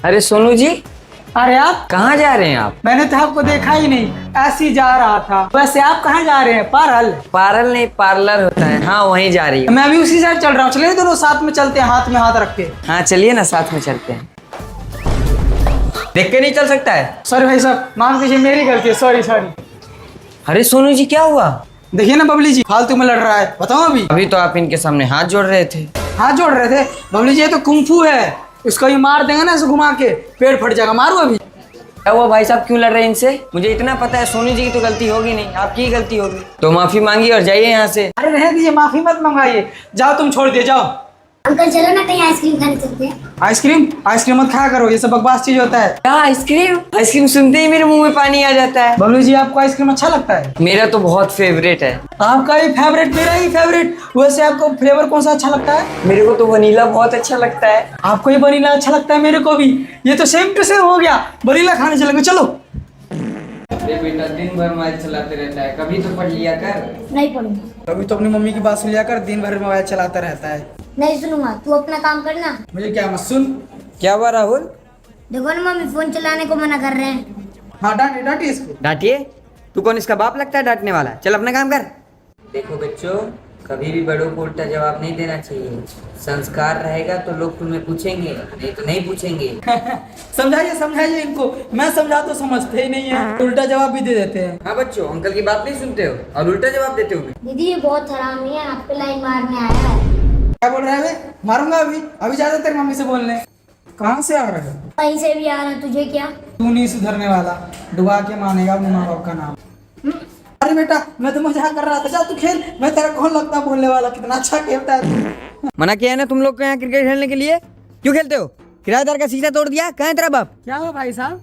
अरे सोनू जी, अरे आप कहाँ जा रहे हैं आप? मैंने तो आपको देखा ही नहीं, ऐसे ही जा रहा था। वैसे आप कहाँ जा रहे हैं? पारल? पार्लर नहीं, पार्लर होता है। हाँ, वहीं जा रही हूँ। मैं भी उसी साइड चल रहा हूँ। चलिए दोनों साथ में चलते हैं, हाथ में हाथ रख के। हाँ चलिए ना, साथ में चलते हैं। देख के नहीं चल सकता है? सॉरी भाई साहब, माफ कीजिए, मेरी गलती है। Sorry sorry. अरे सोनू जी, क्या हुआ? देखिए ना बबली जी, फालतू में लड़ रहा है। बताओ अभी अभी तो आप इनके सामने हाथ जोड़ रहे थे। हाथ जोड़ रहे थे। बबली जी ये तो कुंफू है, इसको ही मार देंगे ना, इसे घुमा के पेड़ फट जाएगा। मारू अभी? क्या हुआ भाई साहब, क्यों लड़ रहे हैं इनसे? मुझे इतना पता है सोनू जी की तो गलती होगी नहीं, आपकी ही गलती होगी। तो माफी मांगिए और जाइए यहाँ से। अरे रहने दीजिए, माफी मत मंगाइए। जाओ तुम, छोड़ दिए, जाओ। अंकल चलो ना कहीं आइसक्रीम खाने चलते हैं। आइसक्रीम? आइसक्रीम मत खाया करो, ये सब बकवास चीज होता है। क्या आइसक्रीम? आइसक्रीम सुनते ही मेरे मुंह में पानी आ जाता है। बबलू जी आपको आइसक्रीम अच्छा लगता है? मेरा तो बहुत फेवरेट है। आपका ही फेवरेट, मेरा ही फेवरेट। वैसे आपको फ्लेवर कौन सा अच्छा लगता है? मेरे को तो वनीला बहुत अच्छा लगता है। आपको ही वनीला अच्छा लगता है, मेरे को भी। ये तो सेम टू सेम हो गया। वनीला खाने चलेंगे, चलो। अरे बेटा, दिन भर मोबाइल चलाते रहता है, कभी तो पढ़ लिया कर। नहीं पढ़ूंगा। अभी तो अपनी मम्मी की बात सुन लिया कर, दिन भर मोबाइल चलाता रहता है। नहीं सुनूंगा, तू अपना काम करना। मुझे क्या मत सुन। क्या हुआ राहुल? देखो ना मम्मी फोन चलाने को मना कर रहे हैं। हाँ डांटिए डांटिए इसको। डांटिए? तू कौन इसका बाप लगता है डांटने वाला? चल अपना काम कर। देखो बच्चों, कभी भी बड़ों को उल्टा जवाब नहीं देना चाहिए। संस्कार रहेगा तो लोग तुम्हें पूछेंगे, नहीं तो नहीं पूछेंगे। समझाइए समझाइए इनको, मैं समझा तो समझते ही नहीं है, उल्टा जवाब भी दे देते हैं। हाँ बच्चों, अंकल की बात नहीं सुनते हो और उल्टा जवाब देते हो। दीदी ये बहुत हरामी है, आप पे लाइन मारने आया है। क्या बोल रहा है बे? मारूंगा अभी। अभी जा तेरी मम्मी से बोलने। कहाँ से आ रहा है? कहीं से भी आ रहा है, तुझे क्या? तू नहीं सुधरने वाला, डुबा के मानेगा माँ बाप का नाम। अरे बेटा, मैं तो मजाक कर रहा था। जा तू खेल, मैं तेरा कौन लगता बोलने वाला? कितना अच्छा खेलता है तू। मना किया है ना तुम लोग को यहाँ क्रिकेट खेलने के लिए? क्यों खेलते हो? किराएदार का शीशा तोड़ दिया? कहाँ है तेरा बाप? क्या हुआ भाई साहब,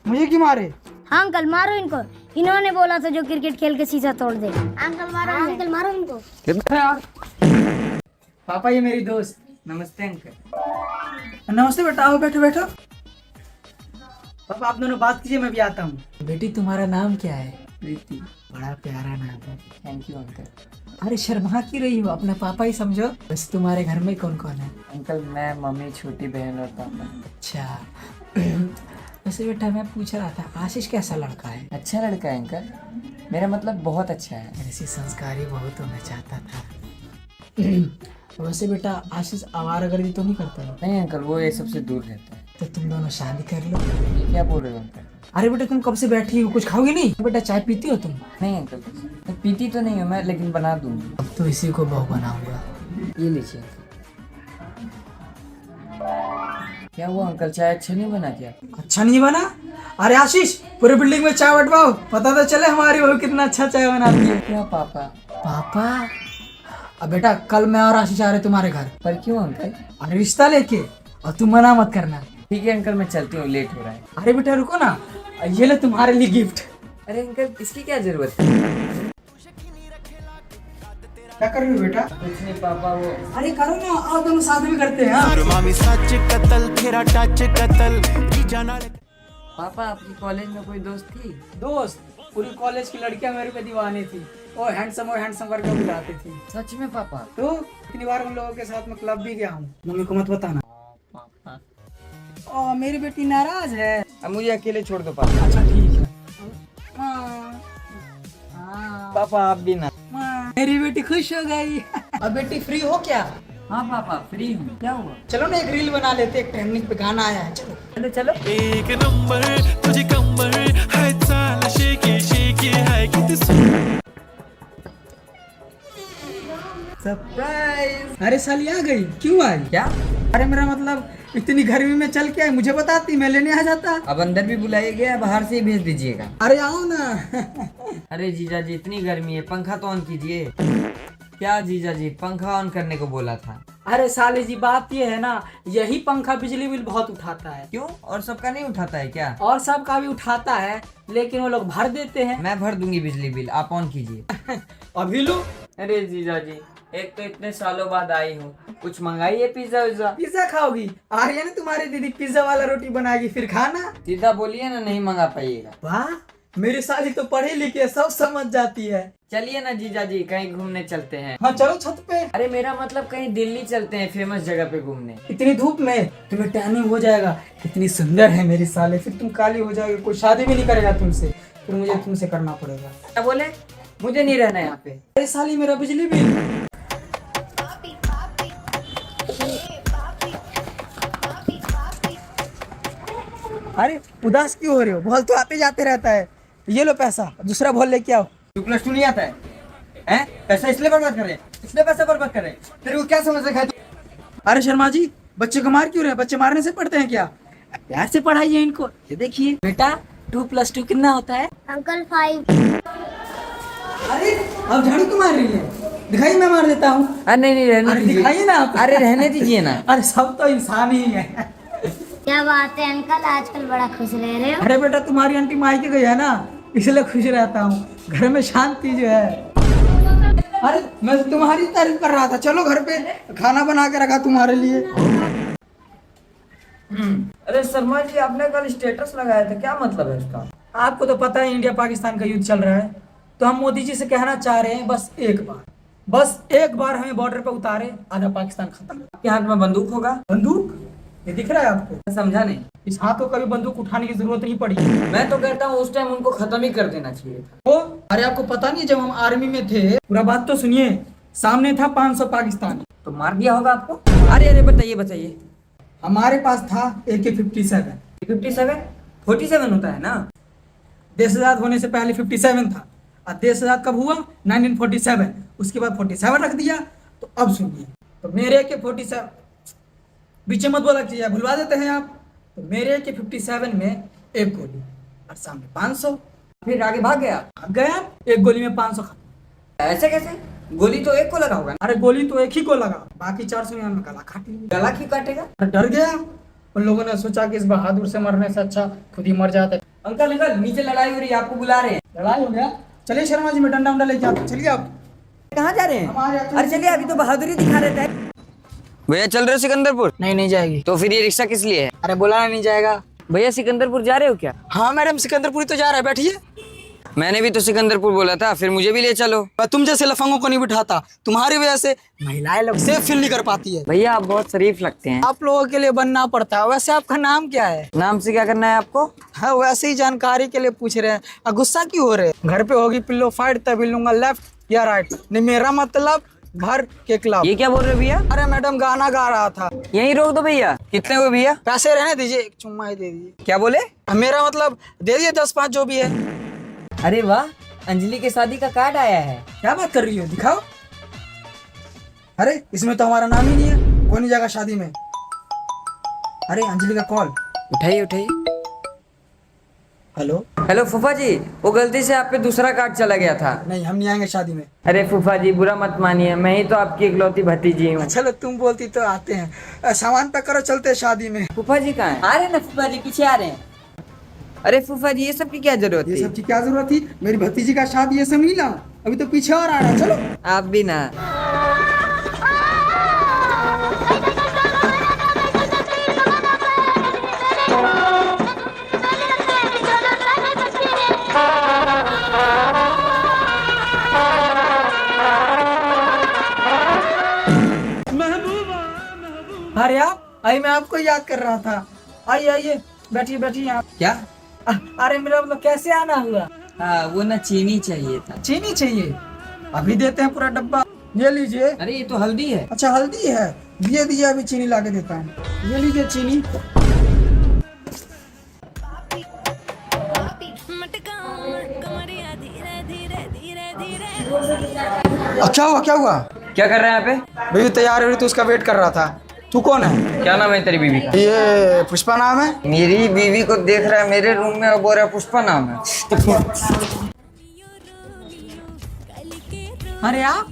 मुझे क्यों मारे? हाँ अंकल मारो इनको, इन्होंने बोला था जो क्रिकेट खेल के शीशा तोड़ दे। अंकल मारो, अंकल मारो इनको। पापा ये मेरी दोस्त। नमस्ते अंकल। नमस्ते बेटा, आओ बैठो बैठो। पापा आप दोनों बात कीजिए, मैं भी आता हूँ। बेटी तुम्हारा नाम क्या है? प्रीति। बड़ा प्यारा नाम है। Thank you uncle. अरे शर्मा की रही हो, अपना पापा ही समझो। वैसे तुम्हारे घर में कौन कौन है? अंकल मैं, मम्मी, छोटी बहन और पापा। अच्छा वैसे बेटा मैं पूछ रहा था, आशीष कैसा लड़का है? अच्छा लड़का है अंकल, मेरा मतलब बहुत अच्छा है। ऐसी संस्कारी बहुत होना चाहता था। वैसे बेटा आशीष आवारागर्दी तो नहीं करता है? नहीं अंकल, वो ये सबसे दूर रहता है। तो तुम दोनों शादी कर लो। ये क्या बोल रहे हो अंकल? अरे बेटा तुम कब से बैठी हो, कुछ खाओगे नहीं? बेटा चाय पीती हो तुम? नहीं अंकल, मैं पीती तो नहीं हूँ मैं, लेकिन बना दूंगी। अब तो इसी को बहू बनाऊंगा। ये लीजिए। क्या हुआ अंकल, चाय अच्छा नहीं बना क्या? अच्छा नहीं बना? अरे आशीष, पूरे बिल्डिंग में चाय बंटवाओ, पता तो चले हमारी बहू कितना अच्छा चाय बनाती है। क्या पापा? पापा? अब बेटा कल मैं और आशीष आ रहे तुम्हारे घर। पर क्यों अंकल? अरे रिश्ता लेके, और तुम मना मत करना। ठीक है अंकल, मैं चलती हूँ, लेट हो रहा है। अरे बेटा रुको ना, ये ले तुम्हारे लिए गिफ्ट। अरे अंकल, इसकी क्या जरूरत है? क्या कर रहे हो बेटा? कुछ नहीं पापा, वो अरे करो ना, आओ दोनों साथ में करते हैं। हाँ? मामी सच कतल तेरा टच कतल जाना। पापा, आपकी कॉलेज में कोई दोस्त थी? दोस्त? पूरी कॉलेज की लड़कियां मेरे पे दीवानी थी। वो हैंडसम करके बुलाती थी। सच में पापा? तो इतनी बार उन लोगों के साथ में क्लब भी गया हूँ। मम्मी को मत बताना। पापा, ओ मेरी बेटी नाराज है। अब मुझे अकेले छोड़ दो पापा। अच्छा ठीक है। हाँ, हाँ, पापा आप भी ना। हाँ, मेरी बेटी खुश हो गई। अब बेटी फ्री हो क्या? हाँ पापा, फ्री हूँ। क्या हुआ? चलो ना एक रील बना लेते, एक ट्रेंडिंग पे गाना आया है। चलो चलो चलो। एक नंबर तुझे कंबर है, चाल शेकी शेकी है किती सरप्राइज। अरे साली आ गई, क्यों आई? क्या? अरे मेरा मतलब इतनी गर्मी में चल के आई, मुझे बताती, मैं लेने आ जाता। अब अंदर भी बुलाया गया, बाहर से ही भेज दीजिएगा। अरे आओ ना। अरे जीजा जी, इतनी गर्मी है, पंखा तो ऑन कीजिए। क्या जीजा जी, पंखा ऑन करने को बोला था। अरे साली जी बात ये है ना, यही पंखा बिजली बिल बहुत उठाता है। क्यों, और सबका नहीं उठाता है क्या? और सबका भी उठाता है, लेकिन वो लोग भर देते हैं। मैं भर दूंगी बिजली बिल, आप ऑन कीजिए। अभी लो। अरे जीजा जी, एक तो इतने सालों बाद आई हूँ, कुछ मंगाइए पिज्जा विज्जा। पिज्जा खाओगी? आ रही है ना तुम्हारी दीदी, पिज्जा वाला रोटी बनाएगी, फिर खाना। सीधा बोलिए ना, नहीं मंगा पाइएगा। वाह, मेरी साली तो पढ़ी लिखी है, सब समझ जाती है। चलिए ना जीजा जी कहीं घूमने चलते हैं। हाँ चलो छत पे। अरे मेरा मतलब कहीं दिल्ली चलते हैं, फेमस जगह पे घूमने। इतनी धूप में तुम्हें टैनिंग हो जाएगा। कितनी सुंदर है मेरी साले, फिर तुम काली हो जाओगे, कोई शादी भी नहीं करेगा तुमसे, फिर मुझे तुमसे करना पड़ेगा। क्या बोले? मुझे नहीं रहना यहाँ पे। अरे साली मेरा बिजली बिल। अरे उदास क्यों हो रहे हो? बॉल तो आते जाते रहता है। ये लो पैसा, दूसरा बॉल लेके आओ। तू +2 नहीं आता है? हैं? पैसा इसलिए बर्बाद कर रहे हैं? इसलिए पैसा बर्बाद कर रहे हैं? तेरे को क्या समझ रखा है तू? अरे शर्मा जी, बच्चे को मार क्यों रहे हैं? बच्चे मारने से पढ़ते हैं क्या? प्यार से पढ़ाइए इनको। ये देखिए बेटा, 2 + 2 कितना होता है? अंकल 5। अरे अब झाड़ू क्यों मार रही है? दिखाई मैं मार देता हूँ। अरे नहीं रहने अरे दीजिए। दिखाइए ना आप। अरे रहने दीजिए ना। अरे सब तो इंसान ही है। क्या बात है अंकल, आजकल बड़ा खुश रह रहे हो। अरे बेटा, तुम्हारी आंटी मायके गई है ना, इसलिए खुश रहता हूँ। घर में शांति जो है। अरे मैं तो तुम्हारी तारीफ कर रहा था। चलो घर पे खाना बना के रखा तुम्हारे लिए। अरे शर्मा जी, आपने कल स्टेटस लगाया था, क्या मतलब है इसका? आपको तो पता है इंडिया पाकिस्तान का युद्ध चल रहा है, तो हम मोदी जी से कहना चाह रहे हैं बस एक बार हमें बॉर्डर पे उतारे, आधा पाकिस्तान खत्म। आपके हाथ में बंदूक होगा? बंदूक? ये दिख रहा है आपको? मैं समझा नहीं। इस हाथ को कभी बंदूक उठाने की जरूरत नहीं पड़ी। मैं तो कहता हूँ उस टाइम उनको खत्म ही कर देना चाहिए था। ओ, अरे आपको पता नहीं, जब हम आर्मी में थे, पूरा बात तो सुनिए, सामने था 500 पाकिस्तानी, तो मार दिया होगा आपको? अरे बताइए। हमारे पास था AK-47। 57? 47 होता है ना? देश आजाद होने से पहले 57 था, और देश आजाद कब हुआ? 1947। उसके बाद 47 रख दिया। तो अब सुनिए, तो मेरे AK-47, बीच में मत बोला कीजिए, भुलवा देते हैं आप। तो मेरे AK-57 में एक गोली और सामने 500। फिर आगे भाग गया? भाग गया, एक गोली में 500 खत्म। ऐसे कैसे? गोली तो एक को लगा होगा ना? अरे गोली तो एक ही को लगा, बाकी 400 में गला काट लिया। गला क्यों काटेगा? अरे डर गया। उन लोगों ने सोचा कि इस बहादुर से मरने से अच्छा खुद ही मर जाते। अंकल नीचे लड़ाई हो रही है, आपको बुला रहे हैं। लड़ाई हो गया? चलिए शर्मा जी, मैं डंडा उंडा लेके आता हूं। चलिए आप। कहाँ जा रहे हैं? हमारे यहाँ- अरे चलिए, अभी तो बहादुरी दिखा रहे थे। भैया चल रहे हो सिकंदरपुर? नहीं जाएगी। तो फिर ये रिक्शा किस लिए है? अरे बोला नहीं जाएगा। भैया सिकंदरपुर जा रहे हो क्या? हाँ मैडम, सिकंदरपुरी तो जा रहा है, बैठिए। मैंने भी तो सिकंदरपुर बोला था, फिर मुझे भी ले चलो। मैं तुम जैसे लफंगों को नहीं बिठाता, तुम्हारी वजह से महिलाएं लोग सेफ फील नहीं कर पाती है। भैया आप बहुत शरीफ लगते हैं। आप लोगों के लिए बनना पड़ता है। वैसे आपका नाम क्या है? नाम से क्या करना है आपको? हाँ वैसे ही जानकारी के लिए पूछ रहे हैं। गुस्सा क्यों हो रहे हैं? घर पे होगी पिल्लो फाइट, तभी लूंगा लेफ्ट या राइट। नहीं मेरा मतलब घर के खिलाफ। ये क्या बोल रहे हो भैया? अरे मैडम गाना गा रहा था। यहीं रोक दो भैया। कितने हुए भैया? पैसे रहने दीजिए, एक चुम्मा ही दे दीजिए। क्या बोले? मेरा मतलब दे दिए 10-5 जो भी है। अरे वाह, अंजलि के शादी का कार्ड आया है। क्या बात कर रही हो? दिखाओ। अरे इसमें तो हमारा नाम ही नहीं है, कौन जाएगा शादी में? अरे अंजलि का कॉल। उठाइए। हेलो। हेलो फूफा जी, वो गलती से आप पे दूसरा कार्ड चला गया था। नहीं, हम नहीं आएंगे शादी में। अरे फूफा जी बुरा मत मानिए, मैं ही तो आपकी इकलौती भतीजी हूँ। चलो तुम बोलती तो आते हैं। सामान पैक करो, चलते हैं शादी में। फूफा जी कहाँ हैं? आ रहे हैं ना फूफा जी, पीछे आ रहे हैं। अरे फूफा जी ये सब की क्या जरूरत ये थी? सब की क्या जरूरत थी? मेरी भतीजी का शादी, ये सब नहीं लाऊं? अभी तो पीछे और आ रहा है। चलो। आप भी ना। अरे आप आई, मैं आपको याद कर रहा था। आइए बैठिए आप। क्या? अरे मेरा मतलब कैसे आना हुआ? हाँ वो ना चीनी चाहिए था। चीनी चाहिए? अभी देते हैं पूरा डब्बा, ये लीजिए। अरे ये तो हल्दी है। अच्छा हल्दी है, दीजिए अभी चीनी ला के देता हूँ। ये लीजिए चीनी। क्या हुआ? क्या कर रहे हैं यहाँ पे? बीवी तैयार हो रही तो उसका वेट कर रहा था। तू कौन है? क्या नाम है तेरी बीवी का? ये पुष्पा नाम है। मेरी बीवी को देख रहा है मेरे रूम में और बोल रहा है पुष्पा नाम है। अरे आप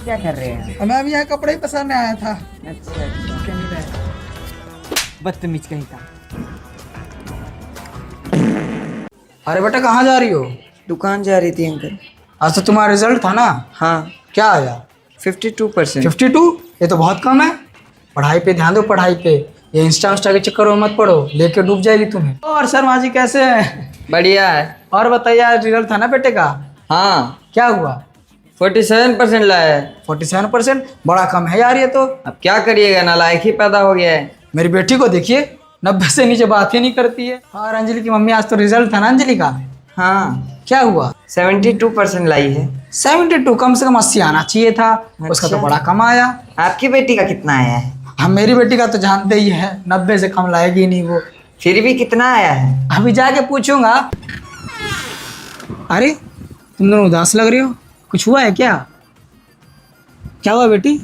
क्या कर रहे हैं? मैं अभी यहाँ कपड़े ही पसंद आया था। अच्छा बदतमीज कहीं का। अरे बेटा कहाँ जा रही हो? दुकान जा रही थी अंकल। आज तो तुम्हारा रिजल्ट था ना? हाँ। क्या आया? 52%। 52? ये तो बहुत कम है। पढ़ाई पे ध्यान दो, पढ़ाई पे। ये इंस्टा के चक्कर में मत पड़ो, लेके डूब जाएगी तुम्हें। और शर्मा जी कैसे हैं? बढ़िया है। और बताइए, आज रिजल्ट था ना बेटे का, हाँ क्या हुआ? 47% लाया है। 47%? बड़ा कम है यार ये तो। अब क्या करिएगा, नालायक ही पैदा हो गया है। मेरी बेटी को देखिए, 90 से नीचे बात ही नहीं करती है। और अंजलि की मम्मी, आज तो रिजल्ट था ना अंजलि का, हाँ क्या हुआ? 72% लाई है। 72? कम से कम 80 आना चाहिए था। उसका तो अच्छा। बड़ा कम आया। आपकी बेटी का कितना आया है? हम मेरी बेटी का तो जानते ही है, 90 से कम लाएगी नहीं वो। फिर भी कितना आया है? अभी जाके पूछूंगा। अरे तुम दोनों उदास लग रहे हो, कुछ हुआ है क्या? क्या हुआ बेटी?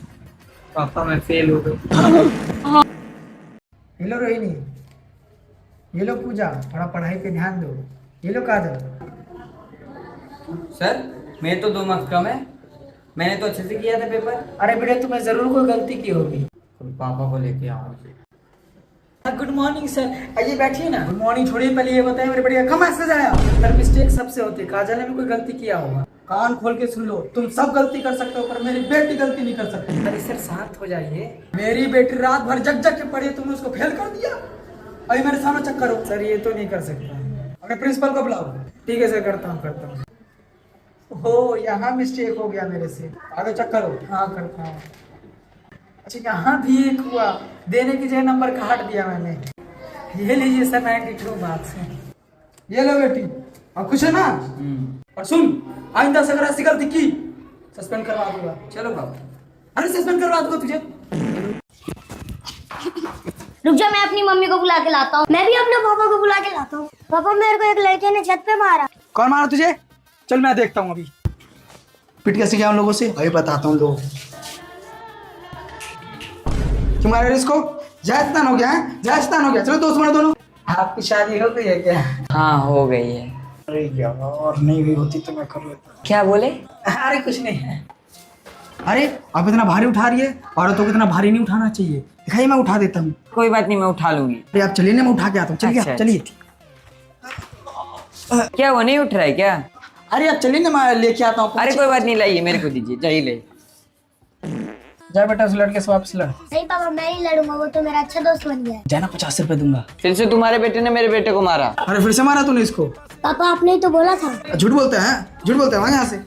पापा मैं फेल हो गई। ये लो रोहिणी, ये लो पूजा, थोड़ा पढ़ाई पे ध्यान दो। ये लो काजल। सर मेरे तो 2 मार्क्स कम है, मैंने तो अच्छे से किया था पेपर। अरे बेटे, तुम्हें जरूर कोई गलती की होगी। पापा को लेके आओ। गुड मॉर्निंग सर, आइए बैठिए ना। गुड मॉर्निंग छोड़िए, पहले ये बताइए मेरे बढ़िया कम मैसेज आया? सर मिस्टेक सबसे होती है, काजल ने भी कोई गलती किया होगा। कान खोल के सुन लो, तुम सब गलती कर सकते हो पर मेरी बेटी गलती नहीं कर सकती। अरे सर शांत हो जाइए। मेरी बेटी रात भर जग जग के पढ़ी, तुमने उसको फेल कर दिया। अभी मेरे सामने चक्कर हो। सर ये तो नहीं कर सकता, अपने प्रिंसिपल को बुलाओ। ठीक है सर, करता हूँ। हो यहाँ मिस्टेक हो गया मेरे से, आगे चक्कर हो। हाँ करता हूँ। अच्छा यहाँ भी एक हुआ, देने की जगह नंबर काट दिया मैंने। ये लीजिए सर 92 मार्क्स हैं। ये लो बेटी, अब खुश है ना? और सुन, आइंदा से अगर ऐसी गलती की सस्पेंड करवा दूंगा। चलो पापा। अरे सस्पेंड करवा दूंगा तुझे। रुक जा, मैं अपनी मम्मी को बुला के लाता हूँ। मैं भी अपने पापा को बुला के लाता हूँ। पापा मेरे को एक लड़के ने छत पे मारा। कौन मारा तुझे? चल मैं देखता हूँ अभी। पिट कैसे गया उन लोगों से, अभी बताता हूँ लोग। क्यों मारा इसको? जायजतान हो गया है, जायजतान हो गया। चलो दोस्त मारो दोनों। आपकी शादी हो गई है क्या? हाँ हो गई है। अरे यार, और नहीं हुई होती तो मैं कर लेता। क्या बोले? अरे कुछ नहीं है। अरे आप इतना भारी उठा रही है, औरतों को इतना भारी नहीं उठाना चाहिए। दिखाइए मैं उठा देता हूँ। कोई बात नहीं, मैं उठा लूंगी। अरे आप चलिए ना, मैं उठा के आता हूँ। चलिए अच्छा, आप चलिए। क्या वो नहीं उठ रहा है क्या? अरे आप चलिए ना, मैं लेके आता हूँ। अरे कोई बात नहीं, लाइए मेरे को दीजिए, चाहिए ले। जा बेटा, उस लड़के से वापस लड़। नहीं पापा, मैं नहीं लड़ूंगा, वो तो मेरा अच्छा दोस्त बन गया है। जाना 50 रुपए दूंगा। फिर से तुम्हारे बेटे ने मेरे बेटे को मारा। अरे फिर से मारा तूने इसको? पापा आपने ही तो बोला था। झूठ बोलता है, झूठ बोलता है वहाँ यहाँ से।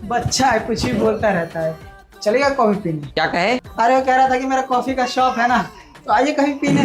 बच्चा है, कुछ भी बोलता रहता है। चलेगा कॉफी पीने? क्या कहे? अरे वो कह रहा था कि मेरा कॉफी का शॉप है ना, तो आइए कहीं पीने।